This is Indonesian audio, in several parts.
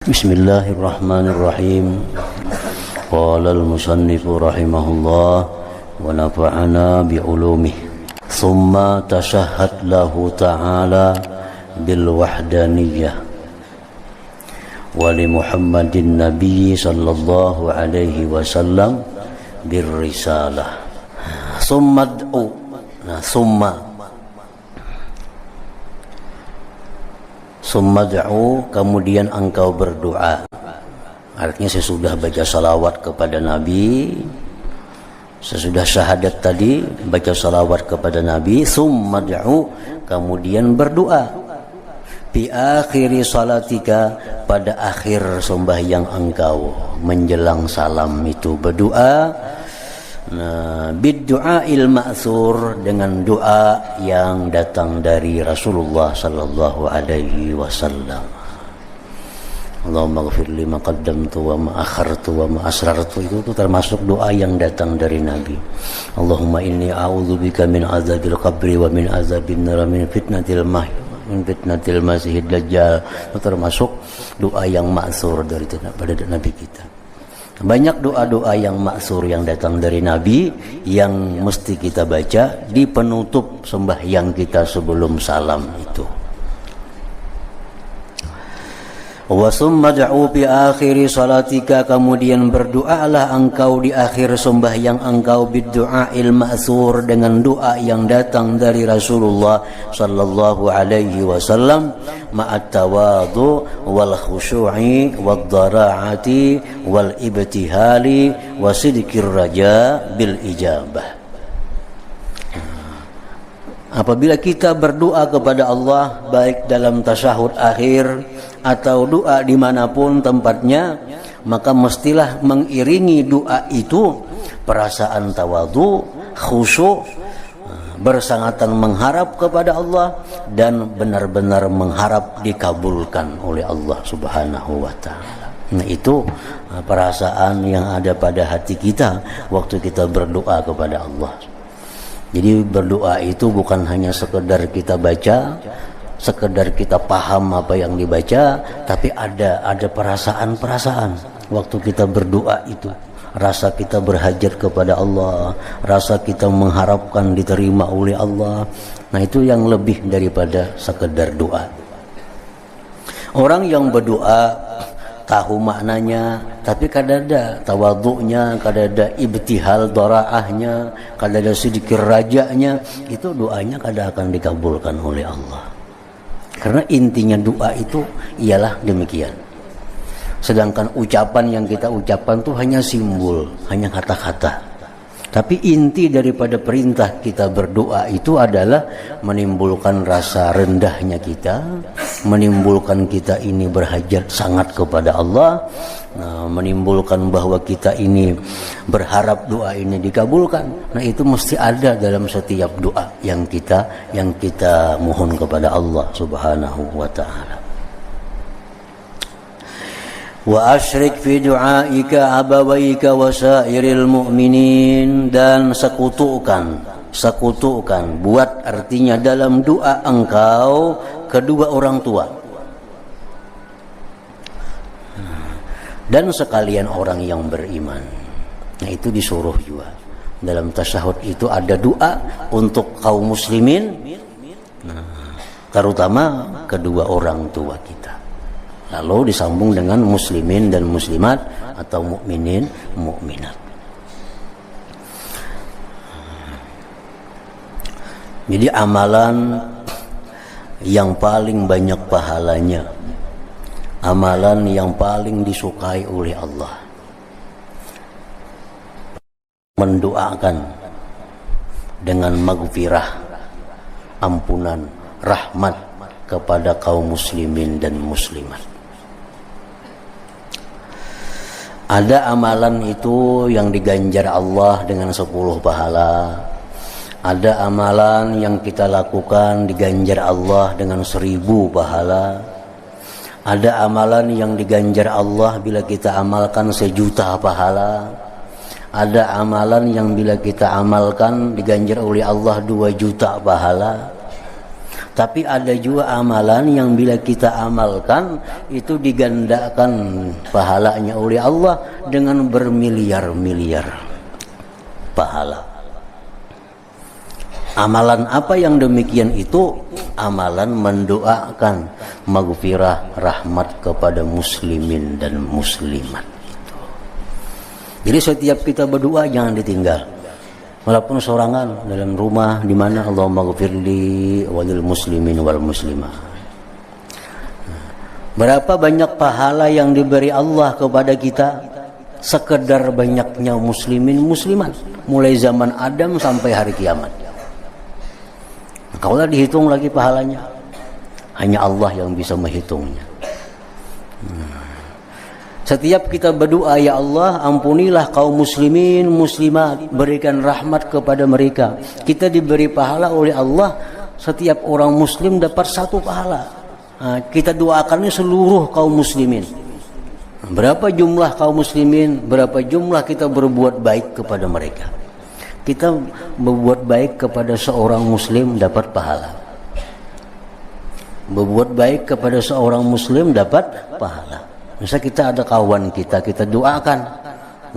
Bismillahirrahmanirrahim. Qala al-musannif rahimahullah wa nafa'ana bi'ulumih. Thumma tashahhad lahu ta'ala bil wahdaniyah wa li Muhammadin Nabi sallallahu alaihi wasallam bir risalah. Thumma da'u. Summa da'u, kemudian engkau berdoa. Artinya sesudah baca salawat kepada Nabi, sesudah syahadat tadi baca salawat kepada Nabi, summa da'u, kemudian berdoa. Fi akhiri salatika, pada akhir sembahyang engkau menjelang salam itu berdoa. Bid-du'ail ma'thur, dengan doa yang datang dari Rasulullah sallallahu alaihi wasallam. Allahumma ighfir li ma qaddamtu wa ma akhartu wa ma asrartu, itu termasuk doa yang datang dari Nabi. Allahumma inni a'udzubika min azabil qabri wa min azabin nar min fitnatil masihid dajjal. Itu termasuk doa yang ma'thur dari Nabi kita. Banyak doa-doa yang maksur yang datang dari Nabi yang mesti kita baca di penutup sembahyang kita sebelum salam itu. Wa summa da'u fi akhiri salatika, kemudian berdoalah engkau di akhir sembahyang engkau bid-du'ail ma'thur, dengan doa yang datang dari Rasulullah sallallahu alaihi wasallam, ma'at tawadhu wal khushu'i wad dara'ati wal ibtihali wa sidqir raja bil ijabah. Apabila kita berdoa kepada Allah, baik dalam tasyahud akhir atau doa dimanapun tempatnya, maka mestilah mengiringi doa itu perasaan tawadhu, khusyuk, bersangatan mengharap kepada Allah, dan benar-benar mengharap dikabulkan oleh Allah subhanahu wa ta'ala. Nah, itu perasaan yang ada pada hati kita waktu kita berdoa kepada Allah. Jadi berdoa itu bukan hanya sekedar kita baca, sekedar kita paham apa yang dibaca, tapi ada perasaan-perasaan waktu kita berdoa itu. Rasa kita berhajat kepada Allah, rasa kita mengharapkan diterima oleh Allah. Nah, itu yang lebih daripada sekedar doa. Orang yang berdoa tahu maknanya, tapi kadada tawadhu'nya, kadada ibtihal dara'ahnya, kadada sedikit rajanya, itu doanya kadang akan dikabulkan oleh Allah. Karena intinya doa itu ialah demikian. Sedangkan ucapan yang kita ucapkan itu hanya simbol, hanya kata-kata. Tapi inti daripada perintah kita berdoa itu adalah menimbulkan rasa rendahnya kita, menimbulkan kita ini berhajat sangat kepada Allah, menimbulkan bahwa kita ini berharap doa ini dikabulkan. Nah, itu mesti ada dalam setiap doa yang kita mohon kepada Allah Subhanahu wa ta'ala. Wa asyrik fi du'aika abawaika wa sairil mu'minin, dan sekutukan, buat artinya dalam doa engkau kedua orang tua dan sekalian orang yang beriman. Nah, itu disuruh juga. Dalam tasyahud itu ada doa untuk kaum muslimin, terutama kedua orang tua kita. Lalu disambung dengan muslimin dan muslimat atau mukminin, mukminat. Jadi amalan yang paling banyak pahalanya, amalan yang paling disukai oleh Allah, mendoakan dengan maghfirah, ampunan, rahmat kepada kaum muslimin dan muslimat. Ada amalan itu yang diganjar Allah dengan 10 pahala. Ada amalan yang kita lakukan diganjar Allah dengan 1000 pahala. Ada amalan yang diganjar Allah bila kita amalkan 1.000.000 pahala. Ada amalan yang bila kita amalkan diganjar oleh Allah 2 juta pahala. Tapi ada juga amalan yang bila kita amalkan itu digandakan pahalanya oleh Allah dengan bermiliar-miliar pahala. Amalan apa yang demikian itu? Amalan mendoakan maghfirah, rahmat kepada muslimin dan muslimat. Jadi setiap kita berdoa jangan ditinggal. Walaupun sorangan dalam rumah, di mana Allahumma ghfirli walil muslimin wal muslimah. Berapa banyak pahala yang diberi Allah kepada kita sekedar banyaknya muslimin muslimat mulai zaman Adam sampai hari kiamat. Kalau dihitung lagi pahalanya, hanya Allah yang bisa menghitungnya. Setiap kita berdoa, ya Allah ampunilah kaum muslimin muslimat, berikan rahmat kepada mereka. Kita diberi pahala oleh Allah, setiap orang muslim dapat satu pahala. Kita doakannya seluruh kaum muslimin. Berapa jumlah kaum muslimin, berapa jumlah kita berbuat baik kepada mereka. Kita berbuat baik kepada seorang muslim dapat pahala. Berbuat baik kepada seorang muslim dapat pahala. Misalnya kita ada kawan kita doakan,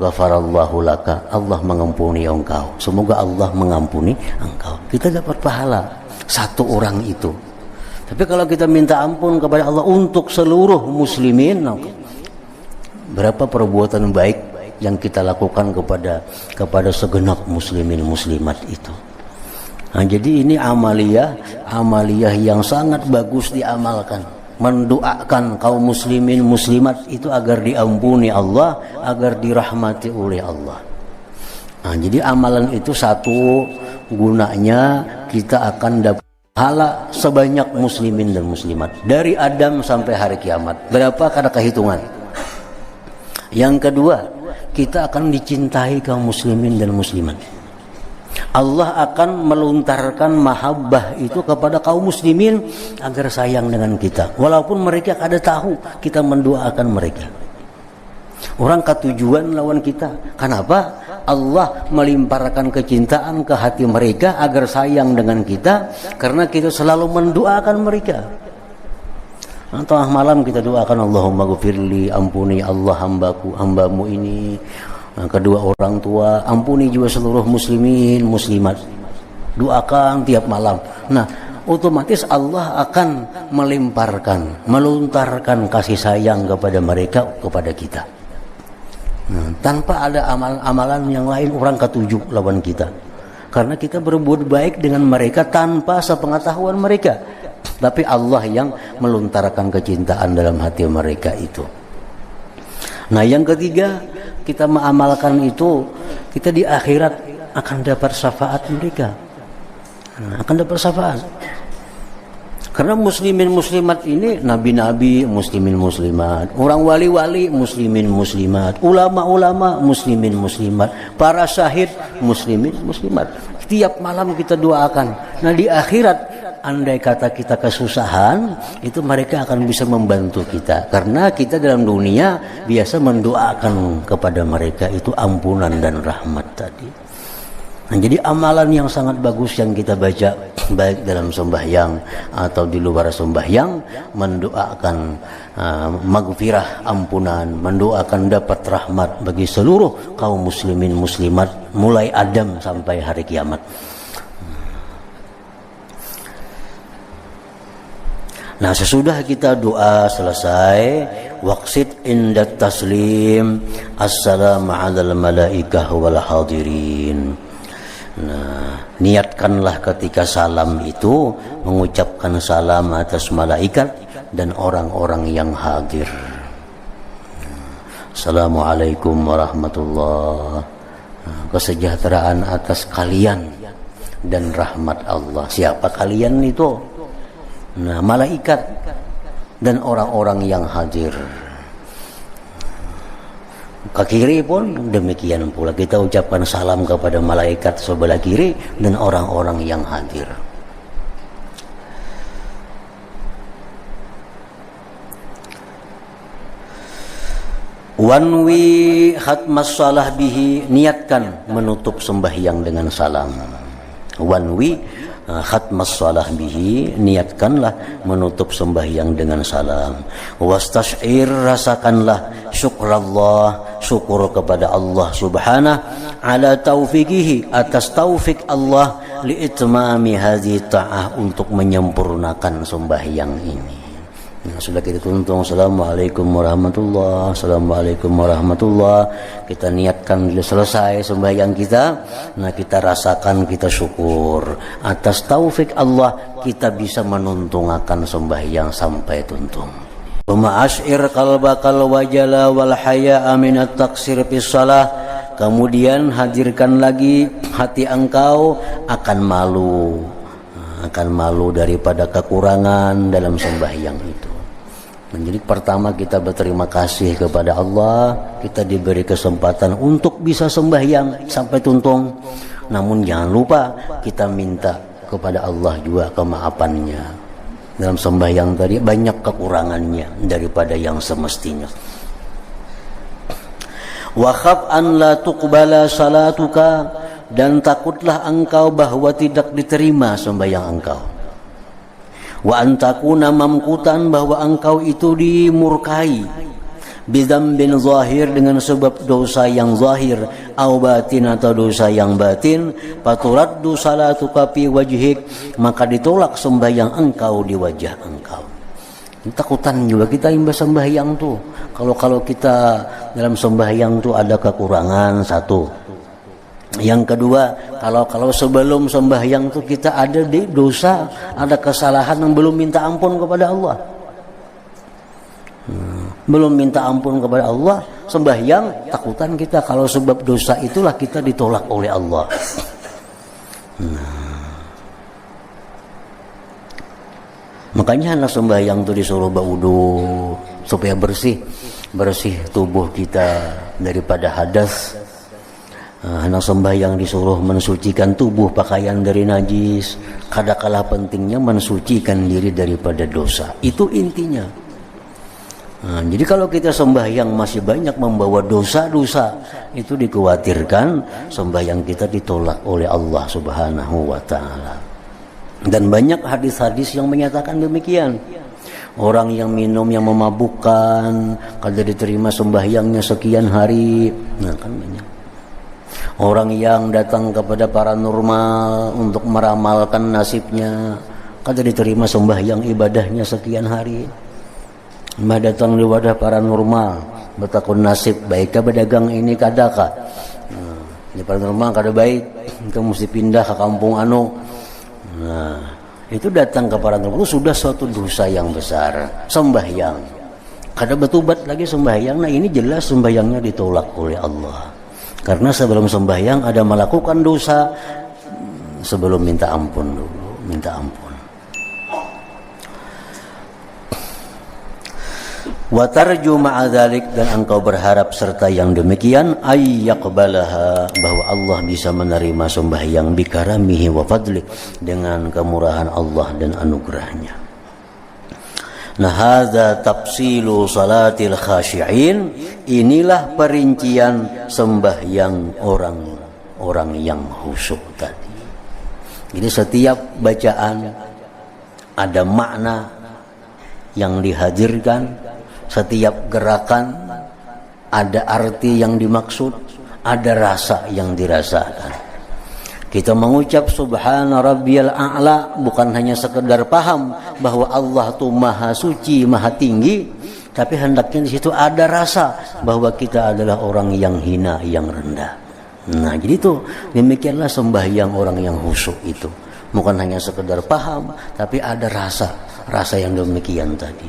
ghafarallahu laka, Allah mengampuni engkau. Semoga Allah mengampuni engkau. Kita dapat pahala satu orang itu. Tapi kalau kita minta ampun kepada Allah untuk seluruh muslimin, berapa perbuatan baik yang kita lakukan kepada segenap muslimin muslimat itu. Jadi ini amaliyah yang sangat bagus diamalkan. Mendoakan kaum muslimin muslimat itu agar diampuni Allah, agar dirahmati oleh Allah. Jadi amalan itu satu gunanya kita akan dapat pahala sebanyak muslimin dan muslimat dari Adam sampai hari kiamat. Berapa kada kehitungan. Yang kedua, kita akan dicintai kaum muslimin dan muslimat. Allah akan melontarkan mahabbah itu kepada kaum muslimin agar sayang dengan kita. Walaupun mereka kada tahu kita mendoakan mereka. Orang ketujuan lawan kita. Kenapa? Allah melimparkan kecintaan ke hati mereka agar sayang dengan kita karena kita selalu mendoakan mereka. Tengah malam kita doakan Allahumma ghfirli, ampuni Allah hambamu ini, kedua orang tua, ampuni juga seluruh muslimin muslimat. Doakan tiap malam. Nah, otomatis Allah akan melontarkan kasih sayang kepada mereka, kepada kita. Tanpa ada amalan yang lain orang ketujuh lawan kita. Karena kita berbuat baik dengan mereka tanpa sepengetahuan mereka. Tapi Allah yang melontarkan kecintaan dalam hati mereka itu. Nah, yang ketiga, kita mengamalkan itu, kita di akhirat akan dapat syafaat mereka. Akan dapat syafaat. Karena muslimin muslimat ini nabi-nabi muslimin muslimat, orang wali-wali muslimin muslimat, ulama-ulama muslimin muslimat, para syahid muslimin muslimat. Tiap malam kita doakan. Nah, di akhirat andai kata kita kesusahan, itu mereka akan bisa membantu kita. Karena kita dalam dunia biasa mendoakan kepada mereka itu ampunan dan rahmat tadi. Nah, jadi amalan yang sangat bagus yang kita baca baik dalam sembahyang atau di luar sembahyang, mendoakan maghfirah, ampunan, mendoakan dapat rahmat bagi seluruh kaum muslimin muslimat mulai Adam sampai hari kiamat. Nah, sesudah kita doa selesai, waqsid indat taslim, assalamu alal malaikah wal hadirin. Nah, niatkanlah ketika salam itu mengucapkan salam atas malaikat dan orang-orang yang hadir. Assalamualaikum warahmatullahi wabarakatuh. Kesejahteraan atas kalian dan rahmat Allah. Siapa kalian itu? Nah, malaikat dan orang-orang yang hadir. Ke kiri pun demikian pula, kita ucapkan salam kepada malaikat sebelah kiri dan orang-orang yang hadir. Wanwi khatmas salah bihi, niatkan menutup sembahyang dengan salam. Wanwi khatmas shalah bihi, niatkanlah menutup sembahyang dengan salam. Wastash'ir, rasakanlah syukrallah, syukur kepada Allah subhanahu ala taufiqihi, atas taufik Allah liitmami hadhihi ta'ah, untuk menyempurnakan sembahyang ini. Nah, sudah kita tuntung. Assalamualaikum warahmatullah. Assalamualaikum warahmatullah. Kita niatkan bila selesai sembahyang kita, nah kita rasakan, kita syukur atas taufik Allah, kita bisa menuntungakan sembahyang sampai tuntung. Ma'ashir qalbakal wajala wal haya'a minat taksir fis shalah. Kemudian hadirkan lagi hati engkau akan malu daripada kekurangan dalam sembahyang itu. Jadi pertama kita berterima kasih kepada Allah, kita diberi kesempatan untuk bisa sembahyang sampai tuntung. Namun jangan lupa kita minta kepada Allah juga kemaafannya. Dalam sembahyang tadi banyak kekurangannya daripada yang semestinya. Wa khaf an la tuqbala salatuka, dan takutlah engkau bahwa tidak diterima sembahyang engkau. Wa antakuna mamkutan, bahwa engkau itu dimurkai, bidzambin zahir, dengan sebab dosa yang zahir, au batin, atau dosa yang batin, faturaddu salatuka fi wajhik, maka ditolak sembahyang engkau di wajah engkau. Takutan juga kita imbas sembahyang tuh. Kalau kita dalam sembahyang tuh ada kekurangan, satu. Yang kedua, kalau sebelum sembahyang tuh kita ada dosa, ada kesalahan yang belum minta ampun kepada Allah. Belum minta ampun kepada Allah, sembahyang, takutan kita kalau sebab dosa itulah kita ditolak oleh Allah. Makanya anak sembahyang tuh disuruh berwudu supaya bersih tubuh kita daripada hadas. Anak sembahyang disuruh mensucikan tubuh, pakaian dari najis. Kadangkala pentingnya mensucikan diri daripada dosa. Itu intinya. Jadi kalau kita sembahyang masih banyak membawa dosa-dosa, itu dikhawatirkan sembahyang kita ditolak oleh Allah Subhanahu wa ta'ala. Dan banyak hadis-hadis yang menyatakan demikian. Orang yang minum, yang memabukkan, kalau diterima sembahyangnya sekian hari, nah kan banyak. Orang yang datang kepada paranormal untuk meramalkan nasibnya, kada diterima sembahyang ibadahnya sekian hari. Mbah datang di wadah paranormal, bertakun nasib, baikkah berdagang ini kadakah? Di paranormal kada baik, kamu mesti pindah ke kampung anu. Nah, itu datang ke paranormal itu sudah suatu dosa yang besar. Sembahyang, kada bertobat lagi sembahyang. Nah ini jelas sembahyangnya ditolak oleh Allah. Karena sebelum sembahyang ada melakukan dosa, sebelum minta ampun dulu, minta ampun. Wa tarju ma'a dzalik, dan engkau berharap serta yang demikian, ay yaqbalaha, bahwa Allah bisa menerima sembahyang bikaramihi wa fadli, dengan kemurahan Allah dan anugerahnya. Nah, hadza tafsilu salatil khashi'in, inilah perincian sembahyang orang-orang yang khusyuk tadi. Jadi setiap bacaan ada makna yang dihadirkan, setiap gerakan ada arti yang dimaksud, ada rasa yang dirasakan. Kita mengucap subhana rabbiyal a'la bukan hanya sekedar paham bahwa Allah itu maha suci, maha tinggi, tapi hendaknya di situ ada rasa bahwa kita adalah orang yang hina, yang rendah. Nah, jadi itu demikianlah sembahyang orang yang khusyuk itu. Bukan hanya sekedar paham, tapi ada rasa yang demikian tadi.